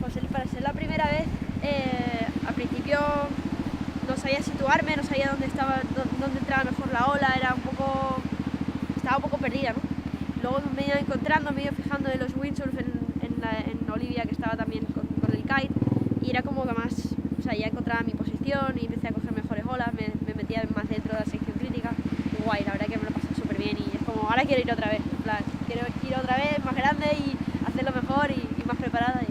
Pues para ser la primera vez, al principio no sabía situarme, no sabía dónde entraba mejor la ola, estaba un poco perdida, ¿no? Luego me he ido encontrando, me he ido fijando en los windsurf en Olivia, que estaba también con el kite, y era como que más, o sea, ya encontraba mi posición y empecé a coger mejores olas, me metía más dentro de la sección crítica, y guay, la verdad que me lo pasé súper bien y es como, ahora quiero ir otra vez, en plan, quiero ir otra vez más grande y hacerlo mejor y más preparada.